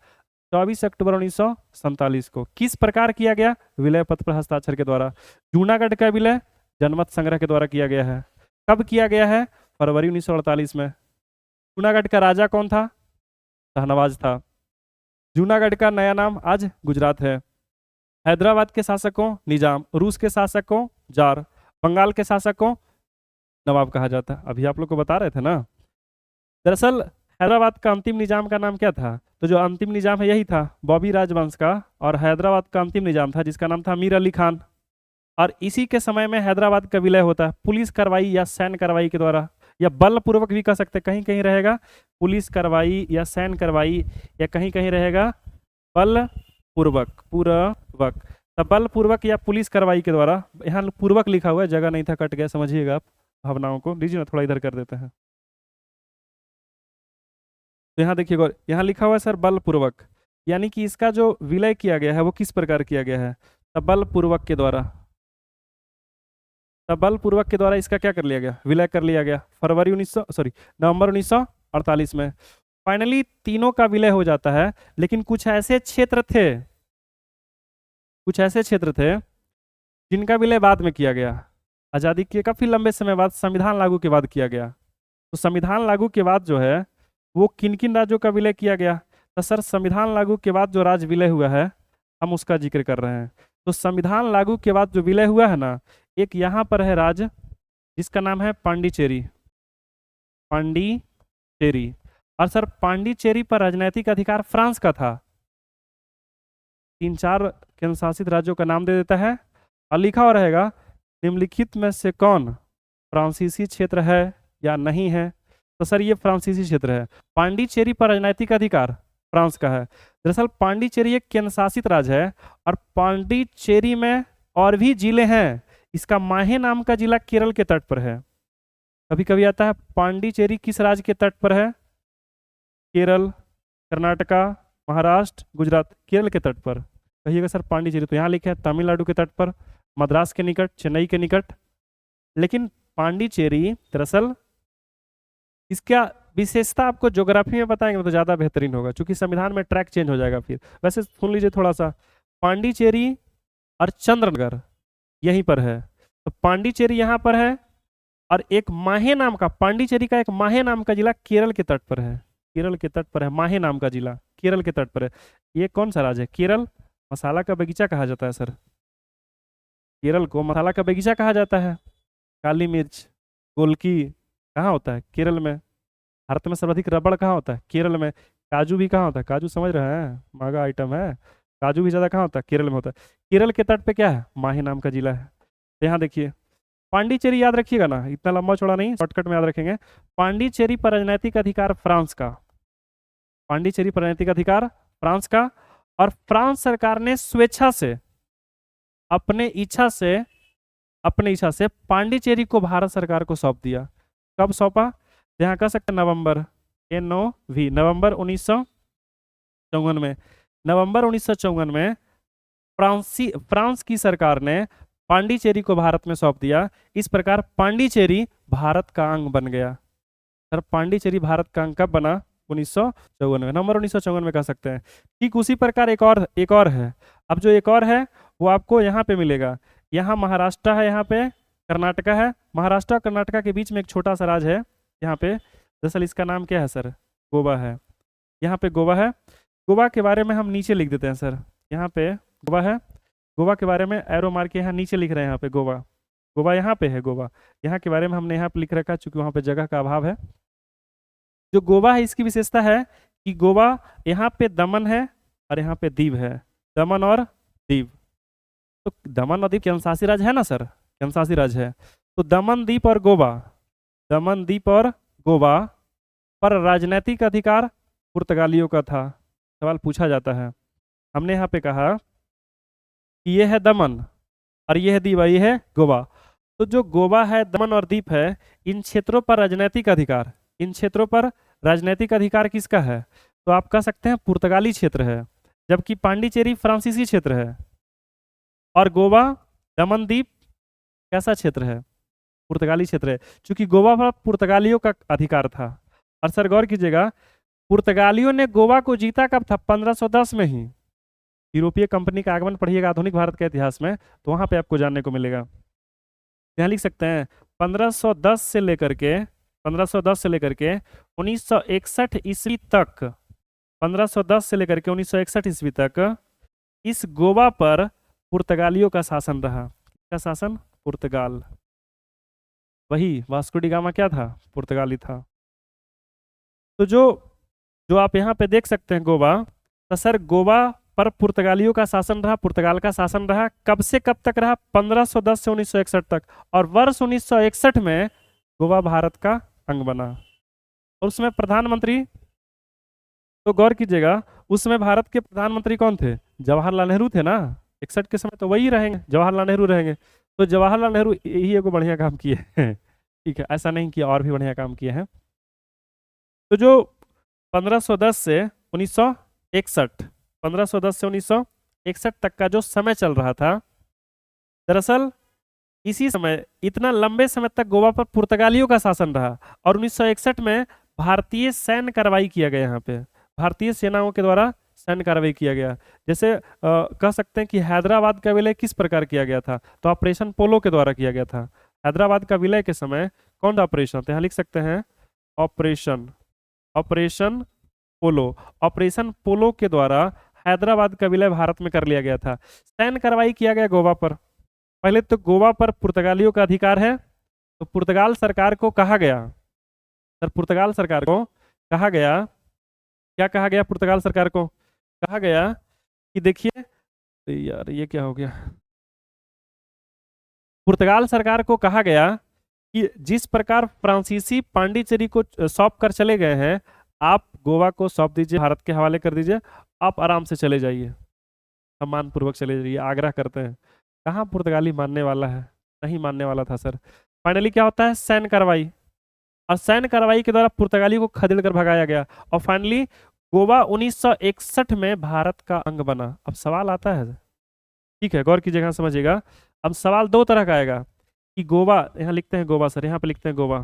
24 अक्टूबर 1947 को। किस प्रकार किया गया? विलय पत्र पर हस्ताक्षर के द्वारा। जूनागढ़ का विलय जनमत संग्रह के द्वारा किया गया है। कब किया गया है? फरवरी 1948 में। जूनागढ़ का राजा कौन था? शाहनवाज था। जूनागढ़ का नया नाम आज गुजरात है। हैदराबाद के शासक को निजाम, रूस के शासक को जार, बंगाल के शासक को नवाब कहा जाता है। अभी आप लोग को बता रहे थे ना। दरअसल हैदराबाद का अंतिम निजाम का नाम क्या था? तो जो अंतिम निजाम है यही था, बॉबी राजवंश का। और हैदराबाद का अंतिम निजाम था जिसका नाम था मीर अली खान। और इसी के समय में हैदराबाद का विलय होता है पुलिस कार्रवाई या सैन्य कार्रवाई के द्वारा, या बलपूर्वक भी कह सकते हैं। कहीं कहीं रहेगा पुलिस कार्रवाई या सैन्य कार्रवाई, या कहीं कहीं रहेगा बलपूर्वक पूर्वक। तब बलपूर्वक या पुलिस कार्रवाई के द्वारा, यहाँ पूर्वक लिखा हुआ है, जगह नहीं था, कट गया, समझिएगा आप भावनाओं को। लीजिए ना, थोड़ा इधर कर देते हैं। तो यहाँ देखिएगा, यहाँ लिखा हुआ है सर बलपूर्वक, यानी कि इसका जो विलय किया गया है वो किस प्रकार किया गया है? तब बलपूर्वक के द्वारा। तब बलपूर्वक के द्वारा इसका क्या कर लिया गया? विलय कर लिया गया नवंबर 1948 में। फाइनली तीनों का विलय हो जाता है। लेकिन कुछ ऐसे क्षेत्र थे जिनका विलय बाद में किया गया। आज़ादी के काफी लंबे समय बाद, संविधान लागू के बाद किया गया। तो संविधान लागू के बाद जो है वो किन किन राज्यों का विलय किया गया? तो सर संविधान लागू के बाद जो राज्य विलय हुआ है हम उसका जिक्र कर रहे हैं। तो संविधान लागू के बाद जो विलय हुआ है ना, एक यहाँ पर है राज्य जिसका नाम है पांडिचेरी। पांडिचेरी। और सर पांडिचेरी पर राजनैतिक अधिकार फ्रांस का था। 3-4 केंद्र शासित राज्यों का नाम दे देता है और लिखा हुआ रहेगा निम्नलिखित में से कौन फ्रांसीसी क्षेत्र है या नहीं है? तो सर ये फ्रांसीसी क्षेत्र है। पांडिचेरी पर राजनैतिक अधिकार फ्रांस का है। दरअसल पांडिचेरी एक केंद्र शासित राज्य है और पांडिचेरी में और भी जिले हैं। इसका माहे नाम का जिला केरल के तट पर है। कभी कभी आता है पांडिचेरी किस राज्य के तट पर है? केरल, कर्नाटका, महाराष्ट्र, गुजरात, केरल के तट पर। कहिएगा सर पांडिचेरी, तो यहाँ लिखे है तमिलनाडु के तट पर, मद्रास के निकट, चेन्नई के निकट। लेकिन पांडिचेरी दरअसल, इसका विशेषता आपको ज्योग्राफी में बताएंगे तो ज़्यादा बेहतरीन होगा, क्योंकि संविधान में ट्रैक चेंज हो जाएगा फिर। वैसे सुन लीजिए थोड़ा सा, पांडिचेरी और चंद्रनगर यहीं पर है। तो पांडिचेरी यहाँ पर है और एक माहे नाम का, पांडिचेरी का एक माहे नाम का जिला केरल के तट पर है। केरल के तट पर है माहे नाम का जिला, केरल के तट पर है। ये कौन सा राज्य है? केरल। मसाला का बगीचा कहा जाता है सर, केरल को मसाला का बगीचा कहा जाता है। काली मिर्च, गोलकी कहाँ होता है? केरल में। भारत में सर्वाधिक रबड़ कहाँ होता है? केरल में। काजू भी कहाँ होता है? काजू समझ रहे हैं, महंगा आइटम है। काजू भी ज़्यादा कहाँ होता है? केरल में होता है। केरल के तट पे क्या है? माहे नाम का जिला है। तो यहाँ देखिए पांडिचेरी याद रखिएगा ना, इतना लंबा चौड़ा नहीं, शॉर्टकट में याद रखेंगे। पांडिचेरी पर राजनैतिक अधिकार फ्रांस का। पांडिचेरी पर राजनैतिक अधिकार फ्रांस का। और फ्रांस सरकार ने स्वेच्छा से, अपने इच्छा से पांडिचेरी को भारत सरकार को सौंप दिया। कब सौंपा? यहाँ कह सकते नवंबर, NOV, नवंबर 1954 में। नवंबर 1954 में फ्रांस की सरकार ने पांडिचेरी को भारत में सौंप दिया। इस प्रकार पांडिचेरी भारत का अंग बन गया। सर पांडिचेरी भारत का अंग कब बना? 1954 में, नवंबर 1954 में कह सकते हैं। ठीक उसी प्रकार एक और है। अब जो एक और है वो आपको यहाँ पे मिलेगा। यहाँ महाराष्ट्र है, यहाँ पे कर्नाटका है। महाराष्ट्र और कर्नाटका के बीच में एक छोटा सा राज्य है यहाँ पे। दरअसल इसका नाम क्या है सर? गोवा है। यहाँ पे गोवा है। गोवा के बारे में हम नीचे लिख देते हैं सर। यहाँ पे गोवा है, गोवा के बारे में एरो मार के यहाँ नीचे लिख रहे हैं। यहाँ पे गोवा, गोवा यहाँ पे है। गोवा यहाँ के बारे में हमने यहाँ पे लिख रखा, चूंकि वहाँ पे जगह का अभाव है। जो गोवा है इसकी विशेषता है कि गोवा, यहाँ पे दमन है और यहाँ पे दीव है। दमन और दीव। तो दमन और दीव केंद्रशासित राज्य है ना सर, केंद्रशासित राज्य है। तो दमन द्वीप और गोवा पर राजनीतिक अधिकार पुर्तगालियों का था। सवाल पूछा जाता है। हमने यहाँ पे कहा कि ये है दमन और ये है दीव, ये है गोवा। तो जो गोवा है, दमन और दीप है, इन क्षेत्रों पर राजनीतिक अधिकार किसका है? तो आप कह सकते हैं पुर्तगाली क्षेत्र है। जबकि पांडिचेरी फ्रांसीसी क्षेत्र है और गोवा, दमन द्वीप कैसा क्षेत्र है? पुर्तगाली क्षेत्र है, क्योंकि गोवा पर पुर्तगालियों का अधिकार था। और सर गौर कीजिएगा, पुर्तगालियों ने गोवा को जीता कब था? 1510 में ही। यूरोपीय कंपनी का आगमन पढ़िएगा आधुनिक भारत के इतिहास में, तो वहां पे आपको जानने को मिलेगा। यहाँ लिख सकते हैं 1510 से लेकर के 1510 से लेकर के 1961 ईस्वी तक, 1510 से लेकर के 1961 ईस्वी तक इस गोवा पर पुर्तगालियों का शासन रहा। क्या शासन? पुर्तगाल। वही वास्को डी गामा क्या था? पुर्तगाली था। तो जो जो आप यहाँ पे देख सकते हैं गोवा, तो सर गोवा पर पुर्तगालियों का शासन रहा, पुर्तगाल का शासन रहा। कब से कब तक रहा? 1510 से 1961 तक। और वर्ष 1961 में गोवा भारत का अंग बना। और उसमें प्रधानमंत्री, तो गौर कीजिएगा, उसमें भारत के प्रधानमंत्री कौन थे? जवाहरलाल नेहरू थे ना। 61 के समय तो वही रहेंगे, जवाहरलाल नेहरू रहेंगे। तो जवाहरलाल नेहरू यही एगो बढ़िया काम किए हैं। ठीक है, ऐसा नहीं किया, और भी बढ़िया काम किए हैं। तो जो 1510 से 1961 1510 से 1961 तक का जो समय चल रहा था, दरअसल इसी समय, इतना लंबे समय तक गोवा पर पुर्तगालियों का शासन रहा। और 1961 में भारतीय सैन्य कार्रवाई किया गया। यहाँ पे भारतीय सेनाओं के द्वारा सैन्य कार्रवाई किया गया। जैसे कह सकते हैं कि हैदराबाद का विलय किस प्रकार किया गया था? तो ऑपरेशन पोलो के द्वारा किया गया था। हैदराबाद का विलय के समय कौन सा ऑपरेशन था? यहाँ लिख सकते हैं ऑपरेशन ऑपरेशन पोलो। ऑपरेशन पोलो के द्वारा हैदराबाद का विलय भारत में कर लिया गया था। सैन्य कार्रवाई किया गया गोवा पर। पहले तो गोवा पर पुर्तगालियों का अधिकार है, तो पुर्तगाल सरकार को कहा गया, सर पुर्तगाल सरकार को कहा गया, क्या कहा गया? पुर्तगाल सरकार को कहा गया कि देखिए, यार ये क्या हो गया, पुर्तगाल सरकार को कहा गया कि जिस प्रकार फ्रांसीसी पांडिचेरी को सौंप कर चले गए हैं, आप गोवा को सौंप दीजिए, भारत के हवाले कर दीजिए, आप आराम से चले जाइए, सम्मानपूर्वक चले जाइए, आग्रह करते हैं। कहाँ पुर्तगाली मानने वाला है? नहीं मानने वाला था सर। फाइनली क्या होता है? सैन्य कार्रवाई। और सैन्य कार्रवाई के द्वारा पुर्तगाली को खदेड़ कर भगाया गया। और फाइनली गोवा 1961 में भारत का अंग बना। अब सवाल आता है, ठीक है, गौर कीजिएगा, समझिएगा। अब सवाल दो तरह का आएगा कि गोवा, यहाँ लिखते हैं गोवा सर, यहाँ पे लिखते हैं गोवा,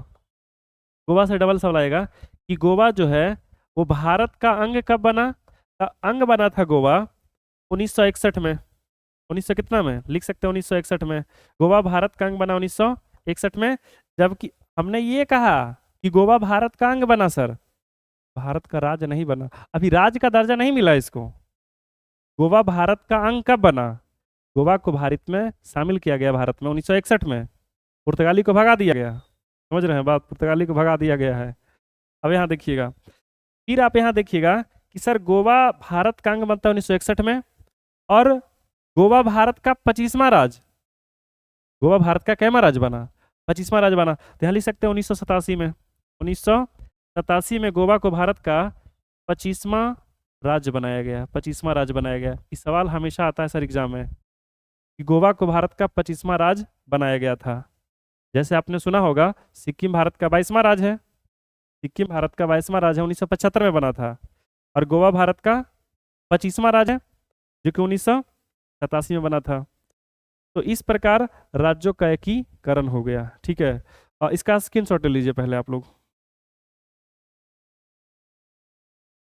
गोवा से डबल सवाल आएगा कि गोवा जो है वो भारत का अंग कब बना? अंग बना था गोवा 1961 में। 1900 कितना में? लिख सकते हैं 1961 में गोवा भारत का अंग बना, 1961 में। जबकि हमने ये कहा कि गोवा भारत का अंग बना, सर भारत का राज्य नहीं बना, अभी राज्य का दर्जा नहीं मिला इसको। गोवा भारत का अंग कब बना? गोवा को भारत में शामिल किया गया, भारत में 1961 में। पुर्तगाली को भगा दिया गया, समझ रहे हैं बात? पुर्तगाली को भगा दिया गया है। अब यहाँ देखिएगा, फिर आप यहाँ देखिएगा कि सर गोवा भारत का अंग बनता है 1961 में, और गोवा भारत का 25वां राज्य, गोवा भारत का कैमा राज्य बना? 25वां राज्य बना। तो यहाँ लिख सकते हैं 1987 में, 1987 में गोवा को भारत का 25वां राज्य बनाया गया, 25वां राज्य बनाया गया। इस सवाल हमेशा आता है सर एग्जाम में कि गोवा को भारत का 25वां राज्य बनाया गया था। जैसे आपने सुना होगा सिक्किम भारत का 22वां राज्य है, सिक्किम भारत का 22वां राज्य है, 1975 में बना था। और गोवा भारत का 25वां राज्य है जो कि 1987 में बना था। तो इस प्रकार राज्यों का एकीकरण हो गया, ठीक है। इसका स्क्रीनशॉट ले लीजिए पहले आप लोग,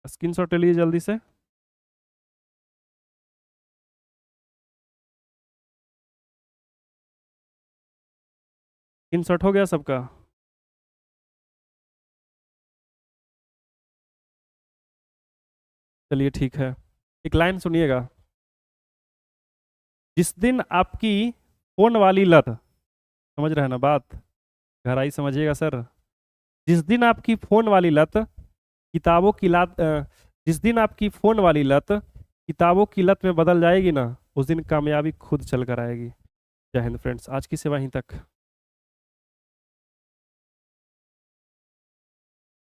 स्क्रीनशॉट ले लीजिए जल्दी से। स्क्रीनशॉट हो गया सबका? चलिए ठीक है, एक लाइन सुनिएगा। जिस दिन आपकी फोन वाली लत, समझ रहे हैं ना बात, गहराई समझिएगा सर। जिस दिन आपकी फोन वाली लत किताबों की लत, जिस दिन आपकी फोन वाली लत किताबों की लत में बदल जाएगी ना, उस दिन कामयाबी खुद चल कर आएगी। जय हिंद फ्रेंड्स, आज की सेवा यहीं तक।